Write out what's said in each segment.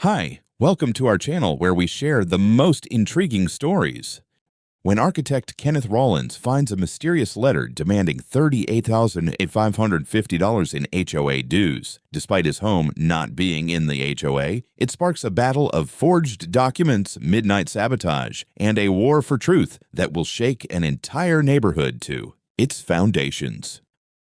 Hi, welcome to our channel where we share the most intriguing stories. When architect Kenneth Rollins finds a mysterious letter demanding $38,550 in HOA dues, despite his home not being in the HOA, it sparks a battle of forged documents, midnight sabotage, and a war for truth that will shake an entire neighborhood to its foundations.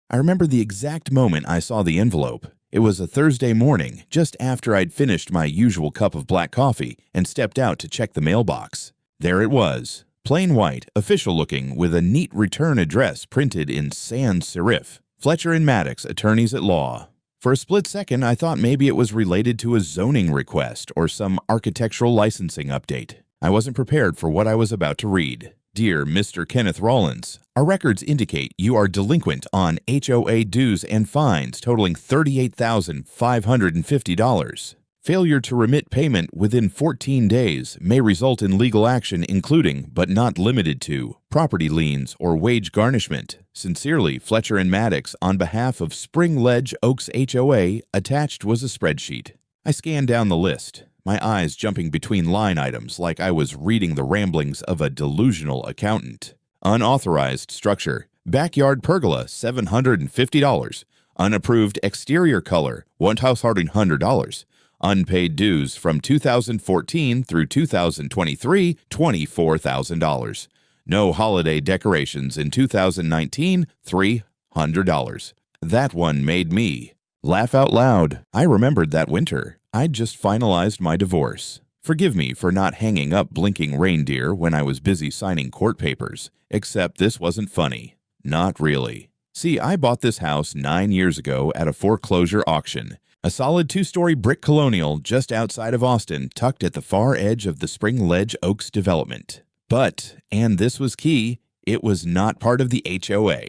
I remember the exact moment I saw the envelope. It was a Thursday morning, just after I'd finished my usual cup of black coffee and stepped out to check the mailbox. There it was, plain white, official-looking, with a neat return address printed in sans serif. Fletcher & Maddox, attorneys at law. For a split second, I thought maybe it was related to a zoning request or some architectural licensing update. I wasn't prepared for what I was about to read. Dear Mr. Kenneth Rollins, our records indicate you are delinquent on HOA dues and fines totaling $38,550. Failure to remit payment within 14 days may result in legal action including, but not limited to, property liens or wage garnishment. Sincerely, Fletcher & Maddox, on behalf of Spring Ledge Oaks HOA, attached was a spreadsheet. I scanned down the list, my eyes jumping between line items like I was reading the ramblings of a delusional accountant. Unauthorized structure, backyard pergola, $750. Unapproved exterior color, $1,100. Unpaid dues from 2014 through 2023, $24,000. No holiday decorations in 2019, $300. That one made me laugh out loud. I remembered that winter. I'd just finalized my divorce. Forgive me for not hanging up blinking reindeer when I was busy signing court papers, except this wasn't funny. Not really. See, I bought this house 9 years ago at a foreclosure auction. A solid 2-story brick colonial just outside of Austin, tucked at the far edge of the Spring Ledge Oaks development. But, and this was key, it was not part of the HOA.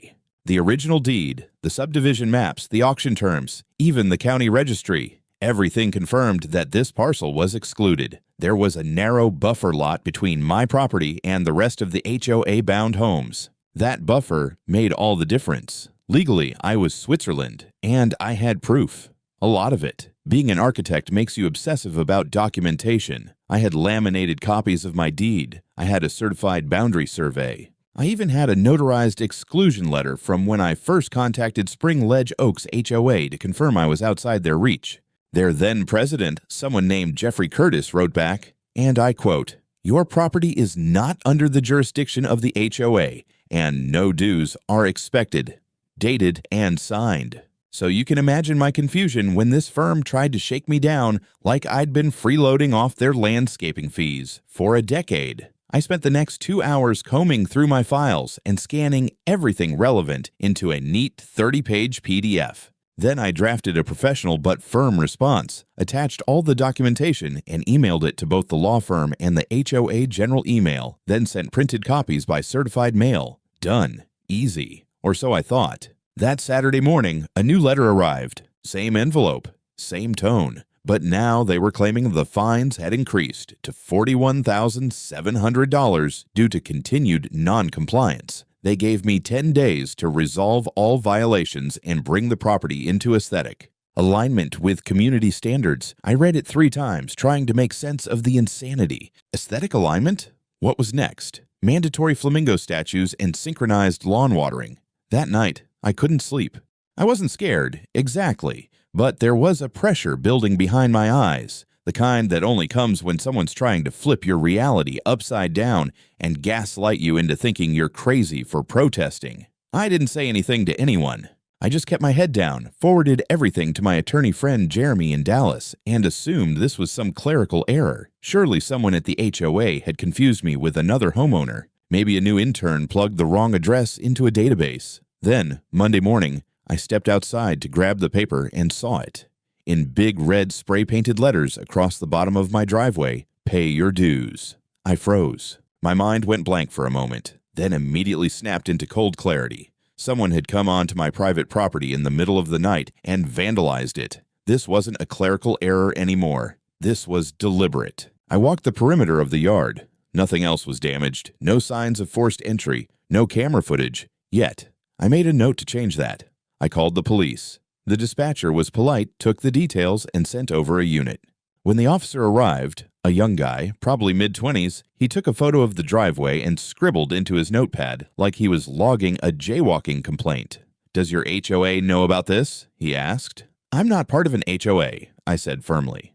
The original deed, the subdivision maps, the auction terms, even the county registry, everything confirmed that this parcel was excluded. There was a narrow buffer lot between my property and the rest of the HOA-bound homes. That buffer made all the difference. Legally, I was Switzerland, and I had proof. A lot of it. Being an architect makes you obsessive about documentation. I had laminated copies of my deed. I had a certified boundary survey. I even had a notarized exclusion letter from when I first contacted Spring Ledge Oaks HOA to confirm I was outside their reach. Their then president, someone named Jeffrey Curtis, wrote back, and I quote, "Your property is not under the jurisdiction of the HOA, and no dues are expected." Dated and signed. So you can imagine my confusion when this firm tried to shake me down like I'd been freeloading off their landscaping fees for a decade. I spent the next 2 hours combing through my files and scanning everything relevant into a neat 30-page PDF. Then I drafted a professional but firm response, attached all the documentation, and emailed it to both the law firm and the HOA general email, then sent printed copies by certified mail. Done. Easy. Or so I thought. That Saturday morning, a new letter arrived. Same envelope, same tone. But now they were claiming the fines had increased to $41,700 due to continued non-compliance. They gave me 10 days to resolve all violations and bring the property into aesthetic. Alignment with community standards. I read it 3 times, trying to make sense of the insanity. Aesthetic alignment? What was next? Mandatory flamingo statues and synchronized lawn watering. That night, I couldn't sleep. I wasn't scared, exactly, but there was a pressure building behind my eyes. The kind that only comes when someone's trying to flip your reality upside down and gaslight you into thinking you're crazy for protesting. I didn't say anything to anyone. I just kept my head down, forwarded everything to my attorney friend Jeremy in Dallas, and assumed this was some clerical error. Surely someone at the HOA had confused me with another homeowner. Maybe a new intern plugged the wrong address into a database. Then, Monday morning, I stepped outside to grab the paper and saw it. In big red spray-painted letters across the bottom of my driveway, "Pay your dues." I froze. My mind went blank for a moment, then immediately snapped into cold clarity. Someone had come onto my private property in the middle of the night and vandalized it. This wasn't a clerical error anymore. This was deliberate. I walked the perimeter of the yard. Nothing else was damaged, no signs of forced entry, no camera footage, yet. I made a note to change that. I called the police. The dispatcher was polite, took the details, and sent over a unit. When the officer arrived, a young guy, probably mid-20s, he took a photo of the driveway and scribbled into his notepad like he was logging a jaywalking complaint. "Does your HOA know about this?" he asked. "I'm not part of an HOA," I said firmly.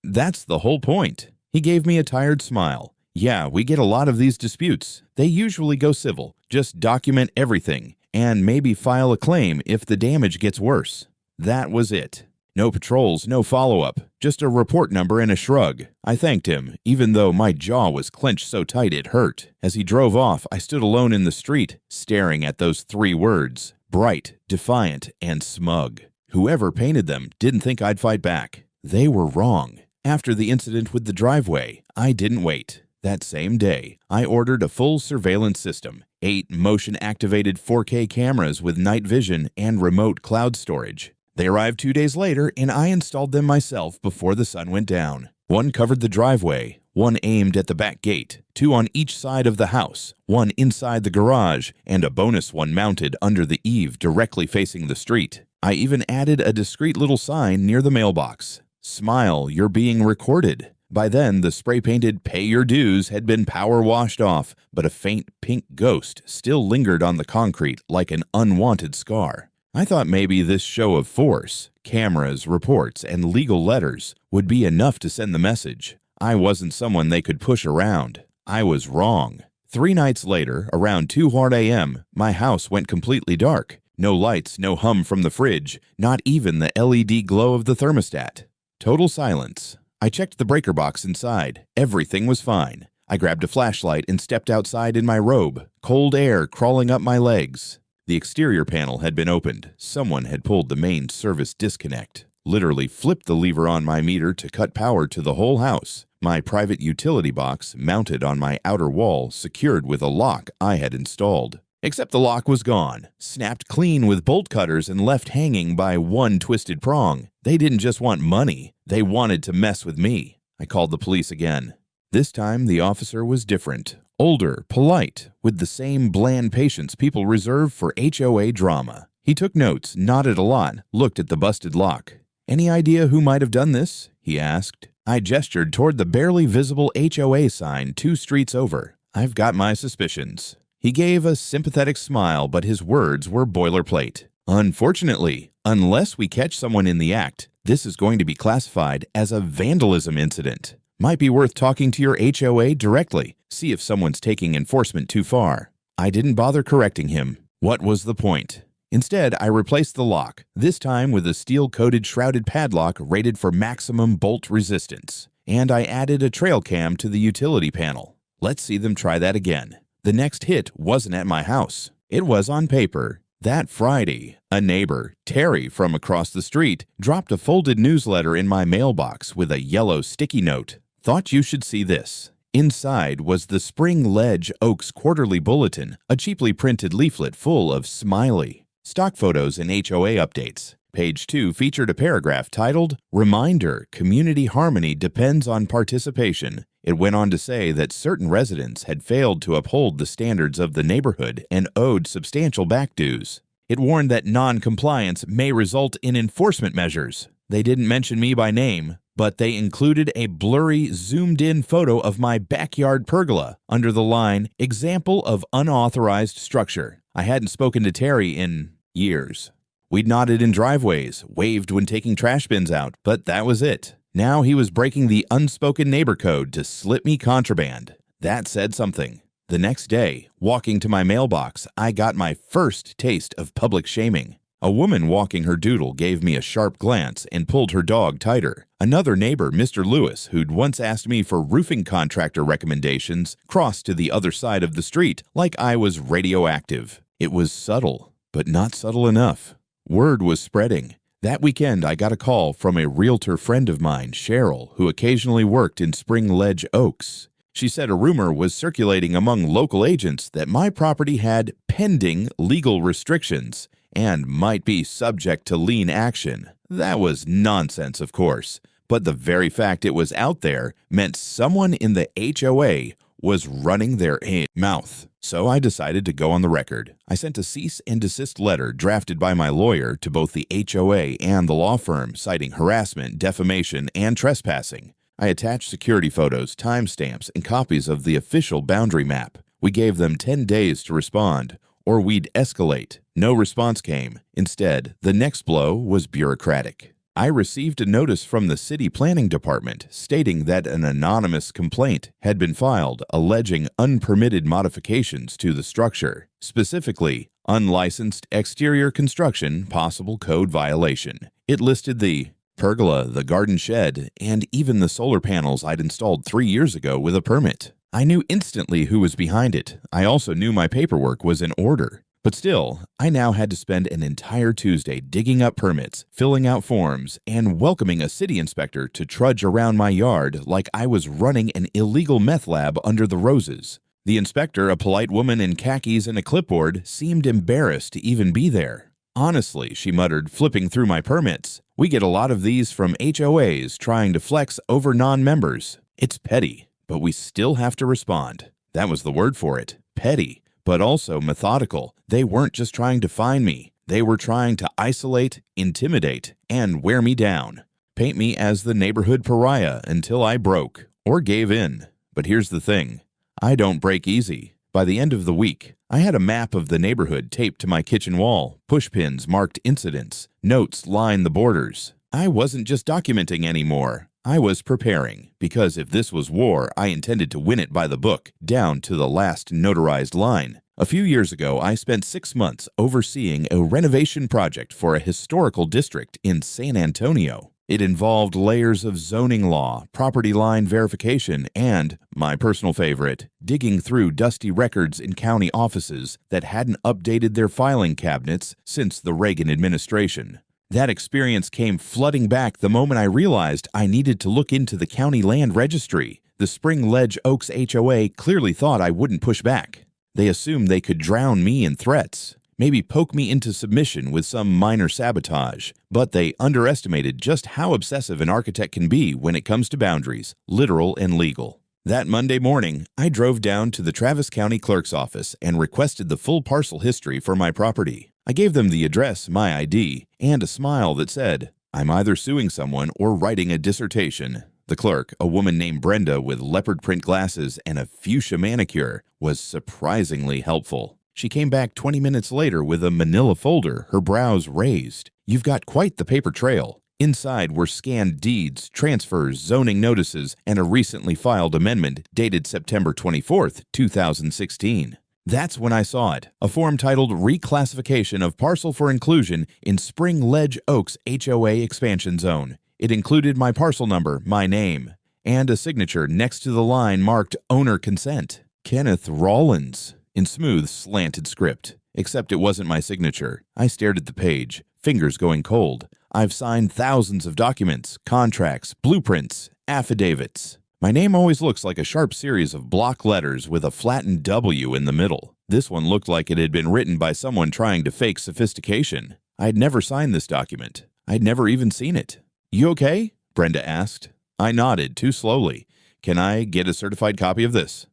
"That's the whole point." He gave me a tired smile. "Yeah, we get a lot of these disputes. They usually go civil. Just document everything, and maybe file a claim if the damage gets worse." That was it. No patrols, no follow-up, just a report number and a shrug. I thanked him, even though my jaw was clenched so tight it hurt. As he drove off, I stood alone in the street, staring at those 3 words: bright, defiant, and smug. Whoever painted them didn't think I'd fight back. They were wrong. After the incident with the driveway, I didn't wait. That same day, I ordered a full surveillance system, 8 motion-activated 4K cameras with night vision and remote cloud storage. They arrived 2 days later, and I installed them myself before the sun went down. 1 covered the driveway, 1 aimed at the back gate, 2 on each side of the house, 1 inside the garage, and a bonus one mounted under the eave directly facing the street. I even added a discreet little sign near the mailbox. "Smile, you're being recorded." By then, the spray-painted "Pay Your Dues" had been power washed off, but a faint pink ghost still lingered on the concrete like an unwanted scar. I thought maybe this show of force, cameras, reports, and legal letters would be enough to send the message. I wasn't someone they could push around. I was wrong. 3 nights later, around 2 a.m., my house went completely dark. No lights, no hum from the fridge, not even the LED glow of the thermostat. Total silence. I checked the breaker box inside. Everything was fine. I grabbed a flashlight and stepped outside in my robe, cold air crawling up my legs. The exterior panel had been opened. Someone had pulled the main service disconnect, literally flipped the lever on my meter to cut power to the whole house. My private utility box, mounted on my outer wall, secured with a lock I had installed. Except the lock was gone, snapped clean with bolt cutters and left hanging by 1 twisted prong. They didn't just want money, they wanted to mess with me. I called the police again. This time the officer was different. Older, polite, with the same bland patience people reserve for HOA drama. He took notes, nodded a lot, looked at the busted lock. "Any idea who might have done this?" he asked. I gestured toward the barely visible HOA sign 2 streets over. "I've got my suspicions." He gave a sympathetic smile, but his words were boilerplate. "Unfortunately, unless we catch someone in the act, this is going to be classified as a vandalism incident. Might be worth talking to your HOA directly, see if someone's taking enforcement too far." I didn't bother correcting him. What was the point? Instead, I replaced the lock, this time with a steel-coated shrouded padlock rated for maximum bolt resistance. And I added a trail cam to the utility panel. Let's see them try that again. The next hit wasn't at my house. It was on paper. That Friday, a neighbor, Terry from across the street, dropped a folded newsletter in my mailbox with a yellow sticky note. "Thought you should see this." Inside was the Spring Ledge Oaks Quarterly Bulletin, a cheaply printed leaflet full of smiley stock photos and HOA updates. Page 2 featured a paragraph titled, "Reminder, Community Harmony Depends on Participation." It went on to say that certain residents had failed to uphold the standards of the neighborhood and owed substantial back dues. It warned that non-compliance may result in enforcement measures. They didn't mention me by name, but they included a blurry, zoomed-in photo of my backyard pergola under the line, "Example of unauthorized structure." I hadn't spoken to Terry in years. We'd nodded in driveways, waved when taking trash bins out, but that was it. Now he was breaking the unspoken neighbor code to slip me contraband. That said something. The next day, walking to my mailbox, I got my first taste of public shaming. A woman walking her doodle gave me a sharp glance and pulled her dog tighter. Another neighbor, Mr. Lewis, who'd once asked me for roofing contractor recommendations, crossed to the other side of the street like I was radioactive. It was subtle, but not subtle enough. Word was spreading. That weekend, I got a call from a realtor friend of mine, Cheryl, who occasionally worked in Spring Ledge Oaks. She said a rumor was circulating among local agents that my property had pending legal restrictions and might be subject to lien action. That was nonsense, of course, but the very fact it was out there meant someone in the HOA was running their mouth. So I decided to go on the record. I sent a cease and desist letter drafted by my lawyer to both the HOA and the law firm, citing harassment, defamation, and trespassing. I attached security photos, timestamps, and copies of the official boundary map. We gave them 10 days to respond, or we'd escalate. No response came. Instead, the next blow was bureaucratic. I received a notice from the city planning department stating that an anonymous complaint had been filed alleging unpermitted modifications to the structure, specifically unlicensed exterior construction, possible code violation. It listed the pergola, the garden shed, and even the solar panels I'd installed 3 years ago with a permit. I knew instantly who was behind it. I also knew my paperwork was in order. But still, I now had to spend an entire Tuesday digging up permits, filling out forms, and welcoming a city inspector to trudge around my yard like I was running an illegal meth lab under the roses. The inspector, a polite woman in khakis and a clipboard, seemed embarrassed to even be there. Honestly, she muttered, flipping through my permits, we get a lot of these from HOAs trying to flex over non-members. It's petty, but we still have to respond. That was the word for it, petty. But also methodical. They weren't just trying to find me. They were trying to isolate, intimidate, and wear me down. Paint me as the neighborhood pariah until I broke or gave in. But here's the thing. I don't break easy. By the end of the week, I had a map of the neighborhood taped to my kitchen wall. Pushpins marked incidents. Notes lined the borders. I wasn't just documenting anymore. I was preparing, because if this was war, I intended to win it by the book, down to the last notarized line. A few years ago, I spent 6 months overseeing a renovation project for a historical district in San Antonio. It involved layers of zoning law, property line verification, and, my personal favorite, digging through dusty records in county offices that hadn't updated their filing cabinets since the Reagan administration. That experience came flooding back the moment I realized I needed to look into the county land registry. The Spring Ledge Oaks HOA clearly thought I wouldn't push back. They assumed they could drown me in threats, maybe poke me into submission with some minor sabotage, but they underestimated just how obsessive an architect can be when it comes to boundaries, literal and legal. That Monday morning, I drove down to the Travis County Clerk's office and requested the full parcel history for my property. I gave them the address, my ID, and a smile that said, I'm either suing someone or writing a dissertation. The clerk, a woman named Brenda with leopard print glasses and a fuchsia manicure, was surprisingly helpful. She came back 20 minutes later with a manila folder, her brows raised. You've got quite the paper trail. Inside were scanned deeds, transfers, zoning notices, and a recently filed amendment dated September 24, 2016. That's when I saw it, a form titled Reclassification of Parcel for Inclusion in Spring Ledge Oaks HOA Expansion Zone. It included my parcel number, my name, and a signature next to the line marked Owner Consent. Kenneth Rollins, in smooth, slanted script. Except it wasn't my signature. I stared at the page, fingers going cold. I've signed thousands of documents, contracts, blueprints, affidavits. My name always looks like a sharp series of block letters with a flattened W in the middle. This one looked like it had been written by someone trying to fake sophistication. I had never signed this document. I'd never even seen it. You okay? Brenda asked. I nodded too slowly. Can I get a certified copy of this?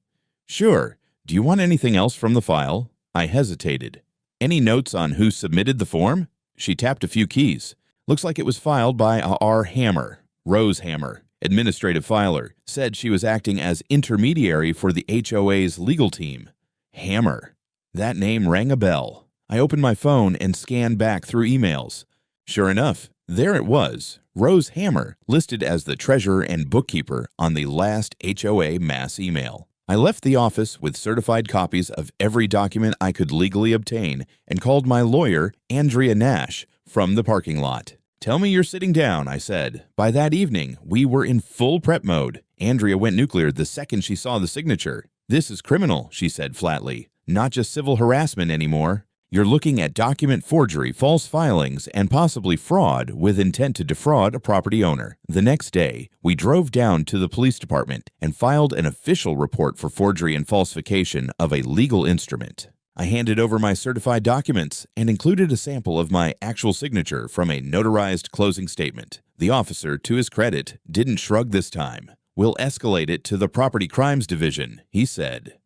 Sure. Do you want anything else from the file? I hesitated. Any notes on who submitted the form? She tapped a few keys. Looks like it was filed by R. Hammer, Rose Hammer. Administrative filer, said she was acting as intermediary for the HOA's legal team. Hammer. That name rang a bell. I opened my phone and scanned back through emails. Sure enough, there it was, Rose Hammer, listed as the treasurer and bookkeeper on the last HOA mass email. I left the office with certified copies of every document I could legally obtain and called my lawyer, Andrea Nash, from the parking lot. Tell me you're sitting down, I said. By that evening, we were in full prep mode. Andrea went nuclear the second she saw the signature. This is criminal, she said flatly. Not just civil harassment anymore. You're looking at document forgery, false filings, and possibly fraud with intent to defraud a property owner. The next day, we drove down to the police department and filed an official report for forgery and falsification of a legal instrument. I handed over my certified documents and included a sample of my actual signature from a notarized closing statement. The officer, to his credit, didn't shrug this time. We'll escalate it to the Property Crimes Division, he said.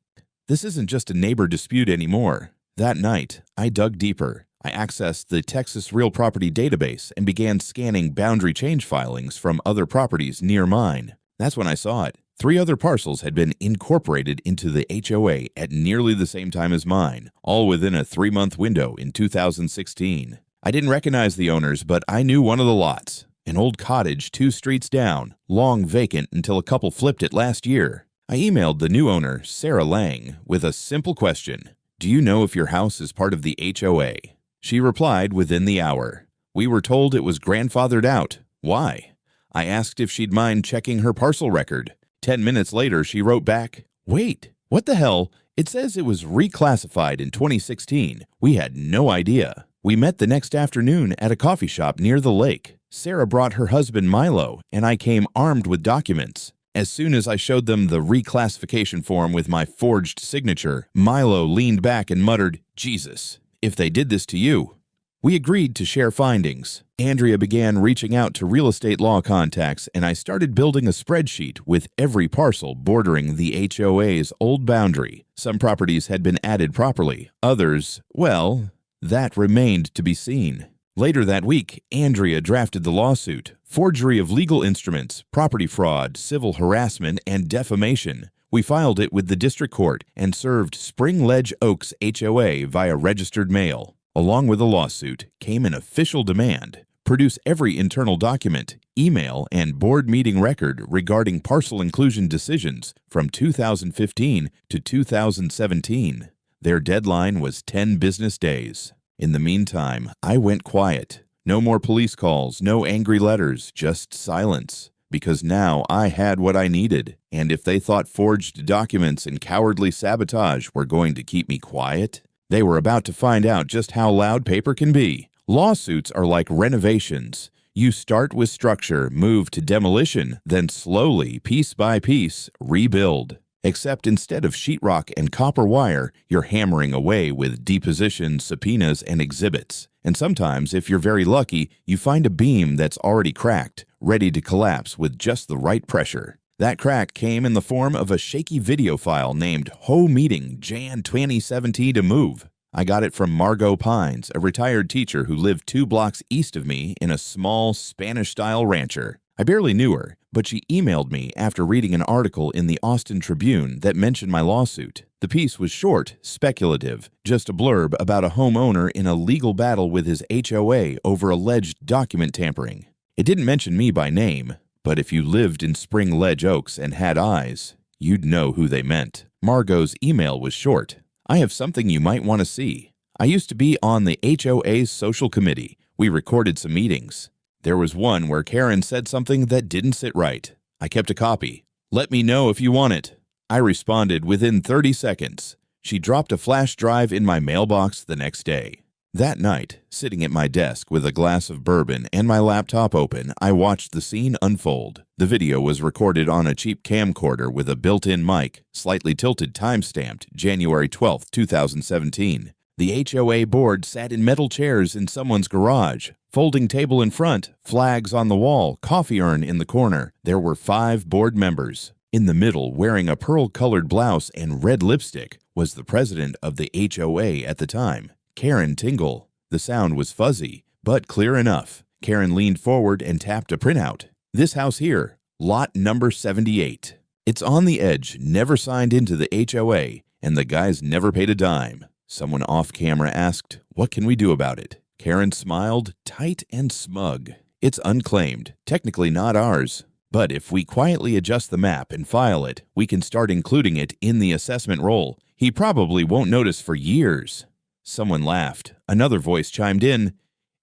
This isn't just a neighbor dispute anymore. That night, I dug deeper. I accessed the Texas Real Property Database and began scanning boundary change filings from other properties near mine. That's when I saw it. 3 other parcels had been incorporated into the HOA at nearly the same time as mine, all within a 3-month window in 2016. I didn't recognize the owners, but I knew one of the lots. An old cottage 2 streets down, long vacant until a couple flipped it last year. I emailed the new owner, Sarah Lang, with a simple question. Do you know if your house is part of the HOA? She replied within the hour. We were told it was grandfathered out. Why? I asked if she'd mind checking her parcel record. 10 minutes later, she wrote back, Wait, what the hell? It says it was reclassified in 2016. We had no idea. We met the next afternoon at a coffee shop near the lake. Sarah brought her husband Milo, and I came armed with documents. As soon as I showed them the reclassification form with my forged signature, Milo leaned back and muttered, Jesus, if they did this to you. We agreed to share findings. Andrea began reaching out to real estate law contacts, and I started building a spreadsheet with every parcel bordering the HOA's old boundary. Some properties had been added properly. Others, well, that remained to be seen. Later that week, Andrea drafted the lawsuit: forgery of legal instruments, property fraud, civil harassment, and defamation. We filed it with the district court and served Spring Ledge Oaks HOA via registered mail. Along with the lawsuit came an official demand: produce every internal document, email, and board meeting record regarding parcel inclusion decisions from 2015 to 2017. Their deadline was 10 business days. In the meantime, I went quiet. No more police calls, no angry letters, just silence. Because now I had what I needed. And if they thought forged documents and cowardly sabotage were going to keep me quiet, they were about to find out just how loud paper can be. Lawsuits are like renovations. You start with structure, move to demolition, then slowly, piece by piece, rebuild. Except instead of sheetrock and copper wire, you're hammering away with depositions, subpoenas, and exhibits. And sometimes, if you're very lucky, you find a beam that's already cracked, ready to collapse with just the right pressure. That crack came in the form of a shaky video file named HOA Meeting Jan 2017 to Move. I got it from Margot Pines, a retired teacher who lived 2 blocks east of me in a small Spanish-style rancher. I barely knew her, but she emailed me after reading an article in the Austin Tribune that mentioned my lawsuit. The piece was short, speculative, just a blurb about a homeowner in a legal battle with his HOA over alleged document tampering. It didn't mention me by name, but if you lived in Spring Ledge Oaks and had eyes, you'd know who they meant. Margot's email was short. I have something you might want to see. I used to be on the HOA's social committee. We recorded some meetings. There was one where Karen said something that didn't sit right. I kept a copy. Let me know if you want it. I responded within 30 seconds. She dropped a flash drive in my mailbox the next day. That night, sitting at my desk with a glass of bourbon and my laptop open, I watched the scene unfold. The video was recorded on a cheap camcorder with a built-in mic, slightly tilted, time-stamped January 12, 2017. The HOA board sat in metal chairs in someone's garage. Folding table in front, flags on the wall, coffee urn in the corner. There were 5 board members. In the middle, wearing a pearl-colored blouse and red lipstick, was the president of the HOA at the time, Karen Tingle. The sound was fuzzy, but clear enough. Karen leaned forward and tapped a printout. This house here, lot number 78. It's on the edge, never signed into the HOA, and the guys never paid a dime. Someone off camera asked, "What can we do about it?" Karen smiled, tight and smug. It's unclaimed, technically not ours. But if we quietly adjust the map and file it, we can start including it in the assessment roll. He probably won't notice for years. Someone laughed. Another voice chimed in,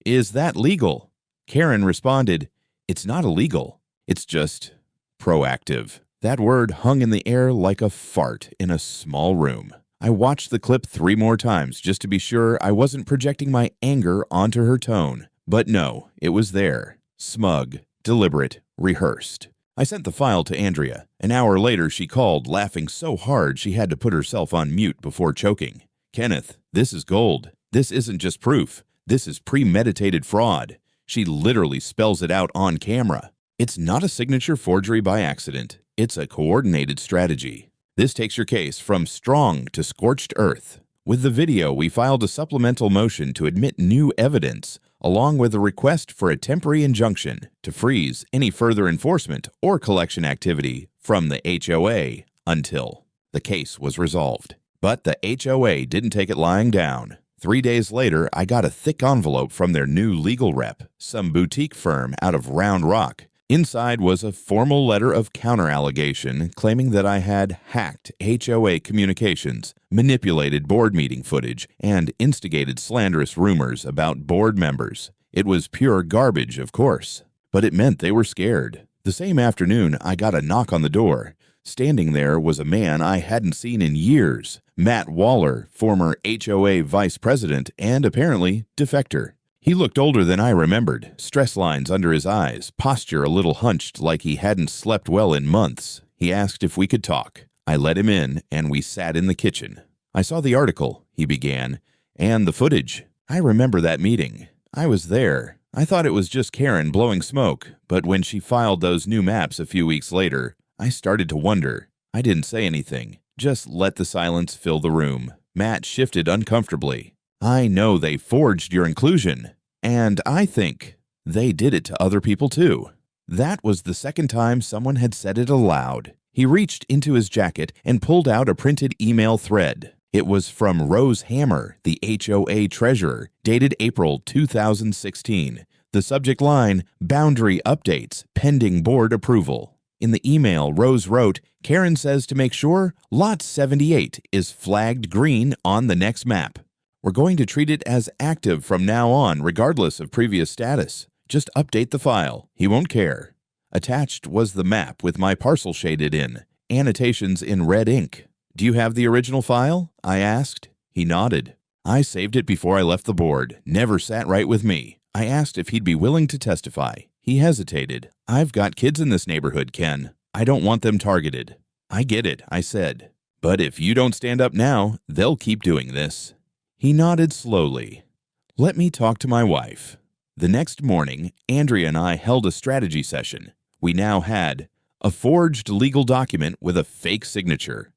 "Is that legal?" Karen responded, "It's not illegal. It's just proactive." That word hung in the air like a fart in a small room. I watched the clip 3 more times just to be sure I wasn't projecting my anger onto her tone. But no, it was there. Smug, deliberate, rehearsed. I sent the file to Andrea. An hour later, she called, laughing so hard she had to put herself on mute before choking. "Kenneth, this is gold. This isn't just proof. This is premeditated fraud." She literally spells it out on camera. It's not a signature forgery by accident. It's a coordinated strategy. This takes your case from strong to scorched earth. With the video, we filed a supplemental motion to admit new evidence, along with a request for a temporary injunction to freeze any further enforcement or collection activity from the HOA until the case was resolved. But the HOA didn't take it lying down. 3 days later, I got a thick envelope from their new legal rep, some boutique firm out of Round Rock. Inside was a formal letter of counter-allegation claiming that I had hacked HOA communications, manipulated board meeting footage, and instigated slanderous rumors about board members. It was pure garbage, of course, but it meant they were scared. The same afternoon, I got a knock on the door. Standing there was a man I hadn't seen in years, Matt Waller, former HOA vice president and apparently defector. He looked older than I remembered, stress lines under his eyes, posture a little hunched like he hadn't slept well in months. He asked if we could talk. I let him in, and we sat in the kitchen. "I saw the article," he began, "and the footage. I remember that meeting. I was there. I thought it was just Karen blowing smoke, but when she filed those new maps a few weeks later, I started to wonder. I didn't say anything, just let the silence fill the room." Matt shifted uncomfortably. "I know they forged your inclusion. And I think they did it to other people too." That was the second time someone had said it aloud. He reached into his jacket and pulled out a printed email thread. It was from Rose Hammer, the HOA treasurer, dated April 2016. The subject line, "Boundary updates, pending board approval." In the email, Rose wrote, "Karen says to make sure Lot 78 is flagged green on the next map. We're going to treat it as active from now on, regardless of previous status. Just update the file. He won't care." Attached was the map with my parcel shaded in, annotations in red ink. "Do you have the original file?" I asked. He nodded. "I saved it before I left the board. Never sat right with me." I asked if he'd be willing to testify. He hesitated. "I've got kids in this neighborhood, Ken. I don't want them targeted." "I get it," I said. "But if you don't stand up now, they'll keep doing this." He nodded slowly. "Let me talk to my wife." The next morning, Andrea and I held a strategy session. We now had a forged legal document with a fake signature,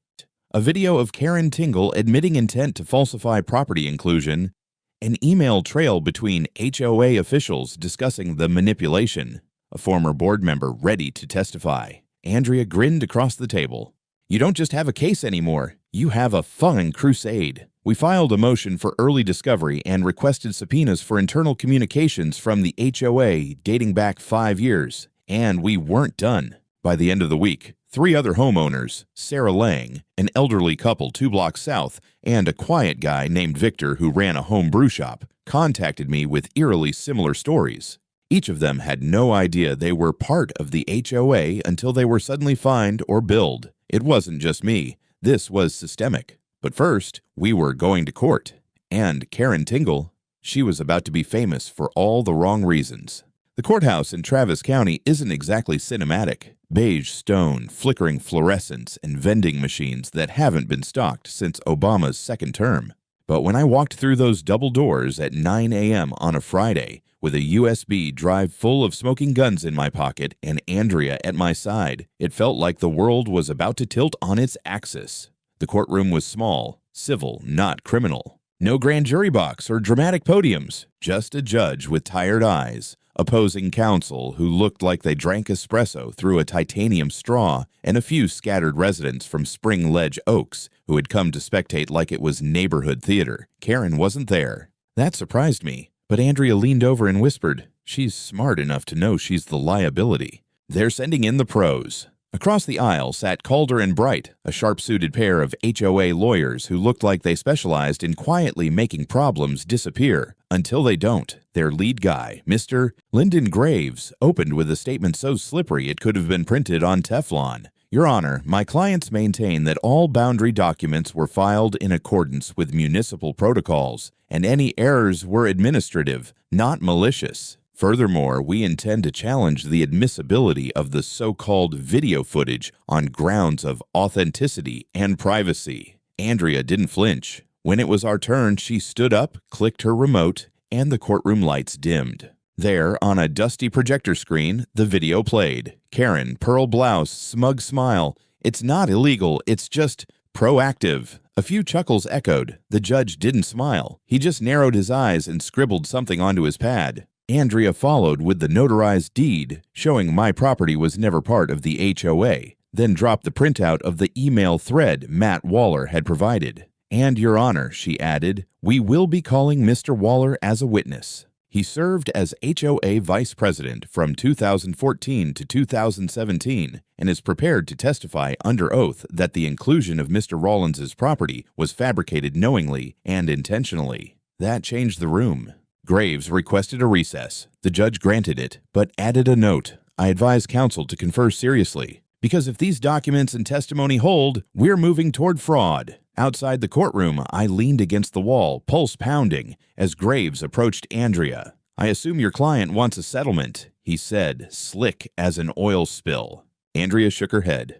a video of Karen Tingle admitting intent to falsify property inclusion, an email trail between HOA officials discussing the manipulation, a former board member ready to testify. Andrea grinned across the table. "You don't just have a case anymore, you have a fun crusade." We filed a motion for early discovery and requested subpoenas for internal communications from the HOA dating back 5 years. And we weren't done. By the end of the week, 3 other homeowners, Sarah Lang, an elderly couple 2 blocks south, and a quiet guy named Victor who ran a home brew shop, contacted me with eerily similar stories. Each of them had no idea they were part of the HOA until they were suddenly fined or billed. It wasn't just me. This was systemic. But first, we were going to court. And Karen Tingle, she was about to be famous for all the wrong reasons. The courthouse in Travis County isn't exactly cinematic. Beige stone, flickering fluorescents, and vending machines that haven't been stocked since Obama's second term. But when I walked through those double doors at 9 a.m. on a Friday, with a USB drive full of smoking guns in my pocket and Andrea at my side, it felt like the world was about to tilt on its axis. The courtroom was small, civil, not criminal. No grand jury box or dramatic podiums, just a judge with tired eyes, opposing counsel who looked like they drank espresso through a titanium straw, and a few scattered residents from Spring Ledge Oaks who had come to spectate like it was neighborhood theater. Karen wasn't there. That surprised me, but Andrea leaned over and whispered, "She's smart enough to know she's the liability. They're sending in the pros." Across the aisle sat Calder and Bright, a sharp-suited pair of HOA lawyers who looked like they specialized in quietly making problems disappear until they don't. Their lead guy, Mr. Lyndon Graves, opened with a statement so slippery it could have been printed on Teflon. "Your Honor, my clients maintain that all boundary documents were filed in accordance with municipal protocols, and any errors were administrative, not malicious. Furthermore, we intend to challenge the admissibility of the so-called video footage on grounds of authenticity and privacy." Andrea didn't flinch. When it was our turn, she stood up, clicked her remote, and the courtroom lights dimmed. There, on a dusty projector screen, the video played. Karen, pearl blouse, smug smile. It's not illegal, it's just proactive. A few chuckles echoed. The judge didn't smile. He just narrowed his eyes and scribbled something onto his pad. Andrea followed with the notarized deed, showing my property was never part of the HOA, then dropped the printout of the email thread Matt Waller had provided. "And, Your Honor," she added, "we will be calling Mr. Waller as a witness. He served as HOA Vice President from 2014 to 2017 and is prepared to testify under oath that the inclusion of Mr. Rawlins's property was fabricated knowingly and intentionally." That changed the room. Graves requested a recess. The judge granted it, but added a note. "I advise counsel to confer seriously, because if these documents and testimony hold, we're moving toward fraud." Outside the courtroom, I leaned against the wall, pulse pounding, as Graves approached Andrea. "I assume your client wants a settlement," he said, slick as an oil spill. Andrea shook her head.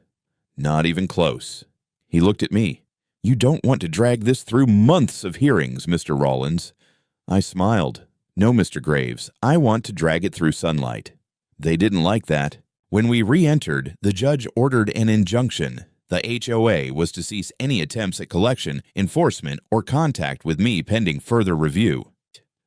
"Not even close." He looked at me. "You don't want to drag this through months of hearings, Mr. Rawlins." I smiled. "No, Mr. Graves, I want to drag it through sunlight." They didn't like that. When we re-entered, the judge ordered an injunction. The HOA was to cease any attempts at collection, enforcement, or contact with me pending further review.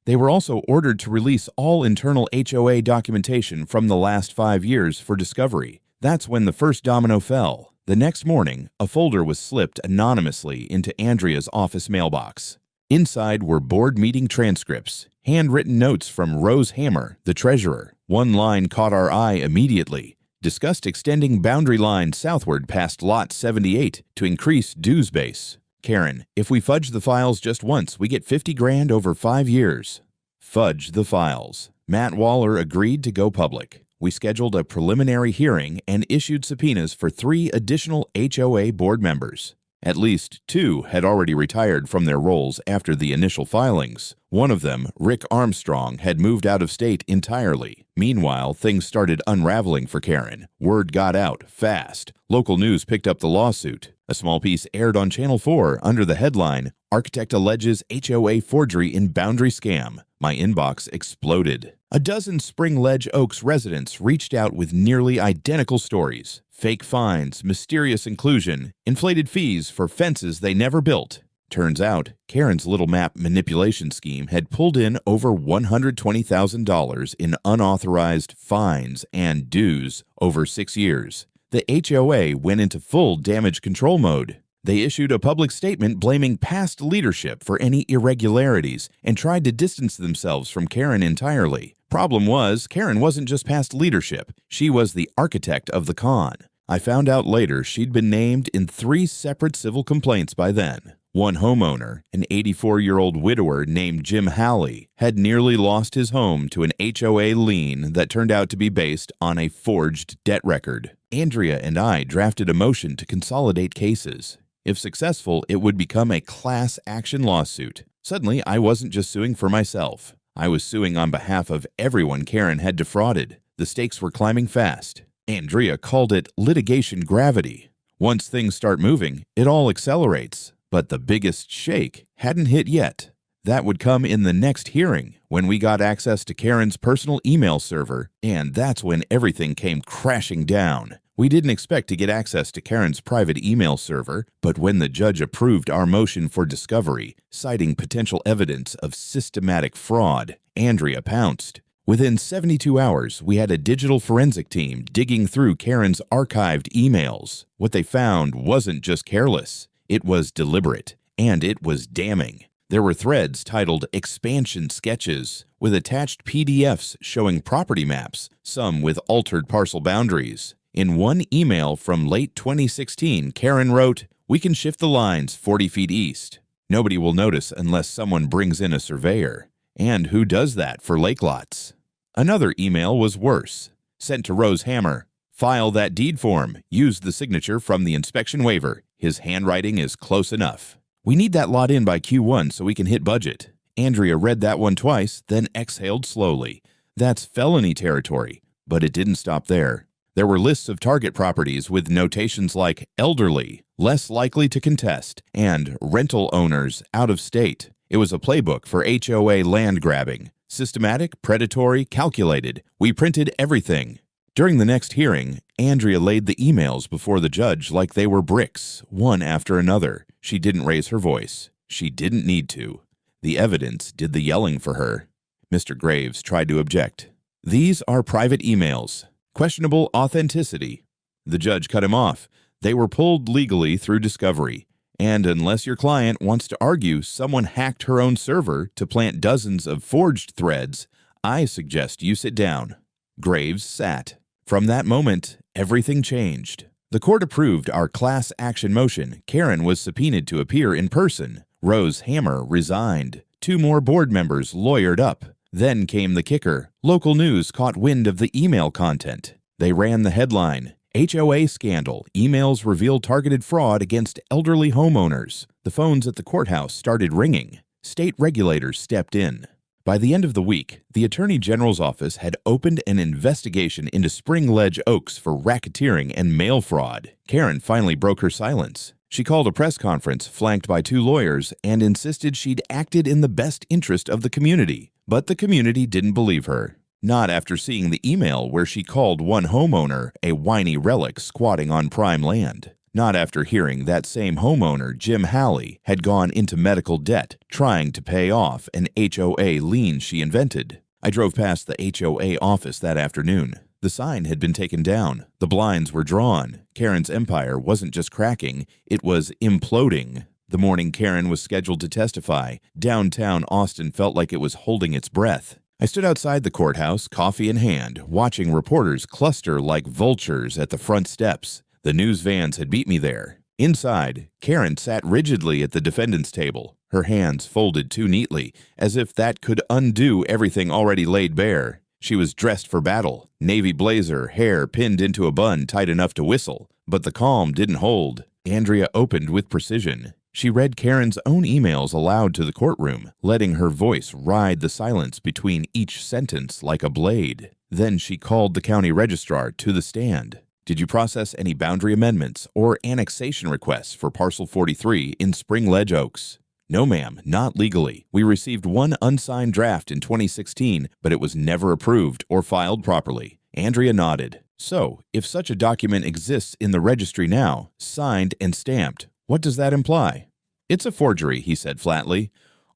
They were also ordered to release all internal HOA documentation from the last 5 years for discovery. That's when the first domino fell. The next morning, a folder was slipped anonymously into Andrea's office mailbox. Inside were board meeting transcripts, handwritten notes from Rose Hammer, the treasurer. One line caught our eye immediately. Discussed extending boundary line southward past Lot 78 to increase dues base. "Karen, if we fudge the files just once, we get 50 grand over 5 years. Fudge the files. Matt Waller agreed to go public. We scheduled a preliminary hearing and issued subpoenas for 3 additional HOA board members. At least 2 had already retired from their roles after the initial filings. One of them, Rick Armstrong, had moved out of state entirely. Meanwhile, things started unraveling for Karen. Word got out fast. Local news picked up the lawsuit. A small piece aired on Channel 4 under the headline, "Architect alleges HOA forgery in boundary scam." My inbox exploded. A dozen Spring Ledge Oaks residents reached out with nearly identical stories. Fake fines, mysterious inclusion, inflated fees for fences they never built. Turns out, Karen's little map manipulation scheme had pulled in over $120,000 in unauthorized fines and dues over 6 years. The HOA went into full damage control mode. They issued a public statement blaming past leadership for any irregularities and tried to distance themselves from Karen entirely. Problem was, Karen wasn't just past leadership. She was the architect of the con. I found out later she'd been named in 3 separate civil complaints by then. One homeowner, an 84-year-old widower named Jim Halley, had nearly lost his home to an HOA lien that turned out to be based on a forged debt record. Andrea and I drafted a motion to consolidate cases. If successful, it would become a class action lawsuit. Suddenly, I wasn't just suing for myself. I was suing on behalf of everyone Karen had defrauded. The stakes were climbing fast. Andrea called it litigation gravity. Once things start moving, it all accelerates. But the biggest shake hadn't hit yet. That would come in the next hearing, when we got access to Karen's personal email server, and that's when everything came crashing down. We didn't expect to get access to Karen's private email server, but when the judge approved our motion for discovery, citing potential evidence of systematic fraud, Andrea pounced. Within 72 hours, we had a digital forensic team digging through Karen's archived emails. What they found wasn't just careless. It was deliberate, and it was damning. There were threads titled Expansion Sketches, with attached PDFs showing property maps, some with altered parcel boundaries. In one email from late 2016, Karen wrote, "We can shift the lines 40 feet east. Nobody will notice unless someone brings in a surveyor. And who does that for lake lots?" Another email was worse. Sent to Rose Hammer. "File that deed form. Use the signature from the inspection waiver. His handwriting is close enough. We need that lot in by Q1 so we can hit budget." Andrea read that one twice, then exhaled slowly. That's felony territory. But it didn't stop there. There were lists of target properties with notations like elderly, less likely to contest, and rental owners out of state. It was a playbook for HOA land grabbing. Systematic, predatory, calculated. We printed everything. During the next hearing, Andrea laid the emails before the judge like they were bricks, one after another. She didn't raise her voice. She didn't need to. The evidence did the yelling for her. Mr. Graves tried to object. These are private emails. Questionable authenticity. The judge cut him off. They were pulled legally through discovery. And unless your client wants to argue someone hacked her own server to plant dozens of forged threads, I suggest you sit down. Graves sat. From that moment, everything changed. The court approved our class action motion. Karen was subpoenaed to appear in person. Rose Hammer resigned. 2 more board members lawyered up. Then came the kicker. Local news caught wind of the email content. They ran the headline, HOA scandal. Emails reveal targeted fraud against elderly homeowners. The phones at the courthouse started ringing. State regulators stepped in. By the end of the week, the Attorney General's office had opened an investigation into Spring Ledge Oaks for racketeering and mail fraud. Karen finally broke her silence. She called a press conference flanked by 2 lawyers and insisted she'd acted in the best interest of the community. But the community didn't believe her. Not after seeing the email where she called one homeowner a whiny relic squatting on prime land. Not after hearing that same homeowner, Jim Halley, had gone into medical debt trying to pay off an HOA lien she invented. I drove past the HOA office that afternoon. The sign had been taken down. The blinds were drawn. Karen's empire wasn't just cracking, it was imploding. The morning Karen was scheduled to testify, downtown Austin felt like it was holding its breath. I stood outside the courthouse, coffee in hand, watching reporters cluster like vultures at the front steps. The news vans had beat me there. Inside, Karen sat rigidly at the defendant's table, her hands folded too neatly, as if that could undo everything already laid bare. She was dressed for battle, navy blazer, hair pinned into a bun tight enough to whistle. But the calm didn't hold. Andrea opened with precision. She read Karen's own emails aloud to the courtroom, letting her voice ride the silence between each sentence like a blade. Then she called the county registrar to the stand. Did you process any boundary amendments or annexation requests for Parcel 43 in Spring Ledge Oaks? No, ma'am, not legally. We received one unsigned draft in 2016, but it was never approved or filed properly. Andrea nodded. So, if such a document exists in the registry now, signed and stamped, what does that imply? It's a forgery, he said flatly.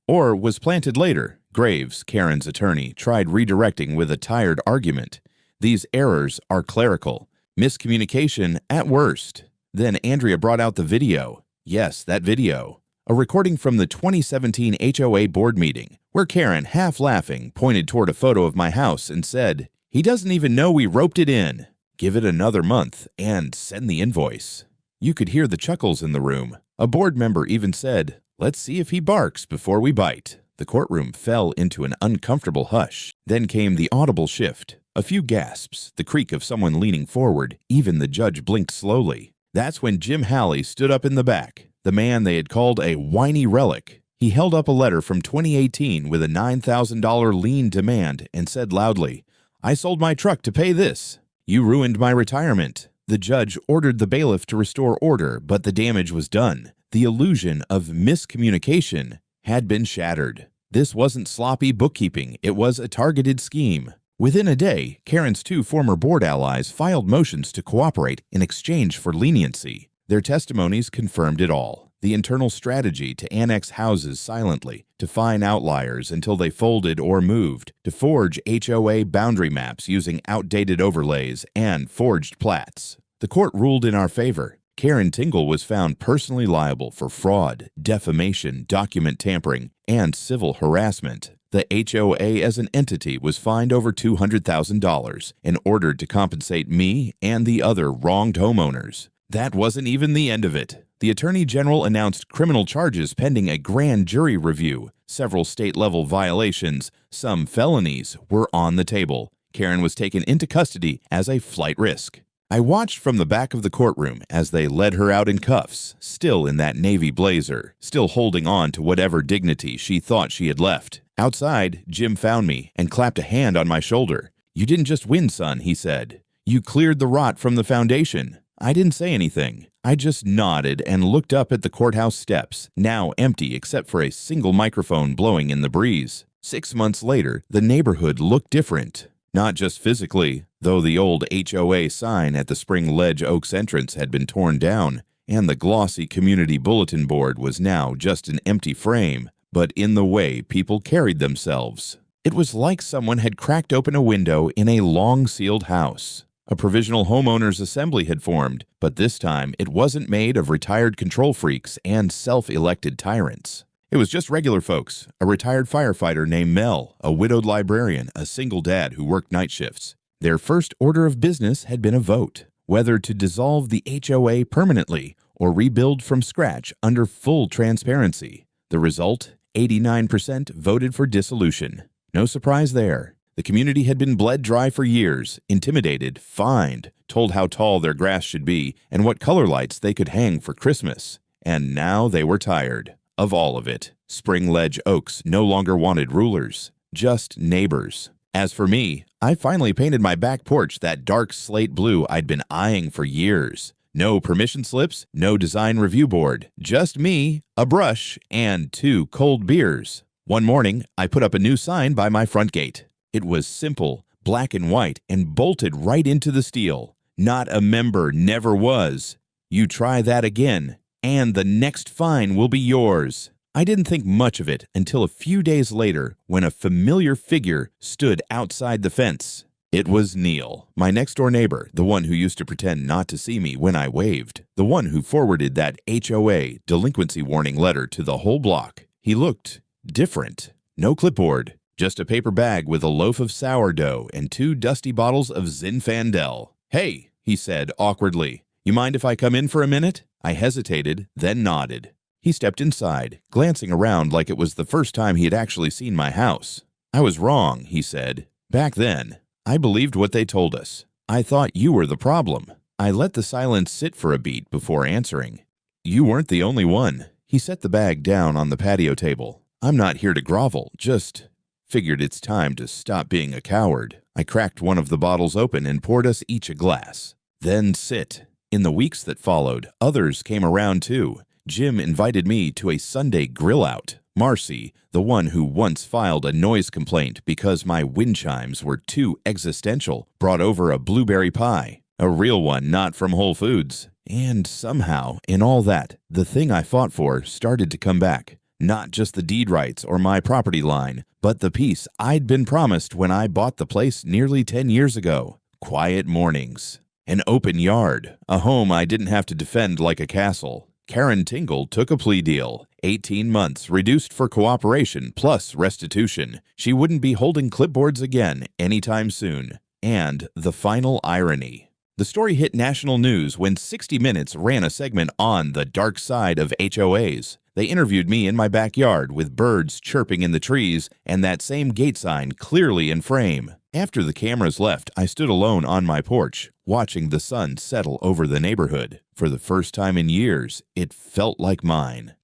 Or was planted later. Graves, Karen's attorney, tried redirecting with a tired argument. These errors are clerical. Miscommunication at worst. Then Andrea brought out the video. Yes, that video. A recording from the 2017 HOA board meeting, where Karen, half laughing, pointed toward a photo of my house and said, "He doesn't even know we roped it in. Give it another month and send the invoice." You could hear the chuckles in the room. A board member even said, "Let's see if he barks before we bite." The courtroom fell into an uncomfortable hush. Then came the audible shift. A few gasps, the creak of someone leaning forward. Even the judge blinked slowly. That's when Jim Halley stood up in the back, the man they had called a whiny relic. He held up a letter from 2018 with a $9,000 lien demand and said loudly, "I sold my truck to pay this. You ruined my retirement." The judge ordered the bailiff to restore order, but the damage was done. The illusion of miscommunication had been shattered. This wasn't sloppy bookkeeping, it was a targeted scheme. Within a day, Karen's 2 former board allies filed motions to cooperate in exchange for leniency. Their testimonies confirmed it all. The internal strategy to annex houses silently, to fine outliers until they folded or moved, to forge HOA boundary maps using outdated overlays and forged plats. The court ruled in our favor. Karen Tingle was found personally liable for fraud, defamation, document tampering, and civil harassment. The HOA as an entity was fined over $200,000 and ordered to compensate me and the other wronged homeowners. That wasn't even the end of it. The Attorney General announced criminal charges pending a grand jury review. Several state-level violations, some felonies, were on the table. Karen was taken into custody as a flight risk. I watched from the back of the courtroom as they led her out in cuffs, still in that navy blazer, still holding on to whatever dignity she thought she had left. Outside, Jim found me and clapped a hand on my shoulder. "You didn't just win, son," he said. "You cleared the rot from the foundation." I didn't say anything. I just nodded and looked up at the courthouse steps, now empty except for a single microphone blowing in the breeze. 6 months later, the neighborhood looked different. Not just physically, though the old HOA sign at the Spring Ledge Oaks entrance had been torn down, and the glossy community bulletin board was now just an empty frame, but in the way people carried themselves. It was like someone had cracked open a window in a long-sealed house. A provisional homeowners assembly had formed, but this time it wasn't made of retired control freaks and self-elected tyrants. It was just regular folks, a retired firefighter named Mel, a widowed librarian, a single dad who worked night shifts. Their first order of business had been a vote, whether to dissolve the HOA permanently or rebuild from scratch under full transparency. The result? 89% voted for dissolution. No surprise there. The community had been bled dry for years, intimidated, fined, told how tall their grass should be and what color lights they could hang for Christmas. And now they were tired of all of it. Spring Ledge Oaks no longer wanted rulers, just neighbors. As for me, I finally painted my back porch that dark slate blue I'd been eyeing for years. No permission slips, no design review board, just me, a brush, and 2 cold beers. One morning, I put up a new sign by my front gate. It was simple, black and white, and bolted right into the steel. Not a member, never was. You try that again, and the next fine will be yours. I didn't think much of it until a few days later when a familiar figure stood outside the fence. It was Neil, my next-door neighbor, the one who used to pretend not to see me when I waved, the one who forwarded that HOA delinquency warning letter to the whole block. He looked different. No clipboard, just a paper bag with a loaf of sourdough and 2 dusty bottles of Zinfandel. "Hey," he said awkwardly, "you mind if I come in for a minute?" I hesitated, then nodded. He stepped inside, glancing around like it was the first time he had actually seen my house. "I was wrong," he said. "Back then, I believed what they told us. I thought you were the problem." I let the silence sit for a beat before answering. "You weren't the only one." He set the bag down on the patio table. "I'm not here to grovel, just figured it's time to stop being a coward." I cracked one of the bottles open and poured us each a glass. "Then sit." In the weeks that followed, others came around too. Jim invited me to a Sunday grill out. Marcy, the one who once filed a noise complaint because my wind chimes were too existential, brought over a blueberry pie. A real one, not from Whole Foods. And somehow, in all that, the thing I fought for started to come back. Not just the deed rights or my property line, but the peace I'd been promised when I bought the place nearly 10 years ago. Quiet mornings. An open yard. A home I didn't have to defend like a castle. Karen Tingle took a plea deal. 18 months reduced for cooperation plus restitution. She wouldn't be holding clipboards again anytime soon. And the final irony. The story hit national news when 60 Minutes ran a segment on the dark side of HOAs. They interviewed me in my backyard with birds chirping in the trees and that same gate sign clearly in frame. After the cameras left, I stood alone on my porch, watching the sun settle over the neighborhood. For the first time in years, it felt like mine.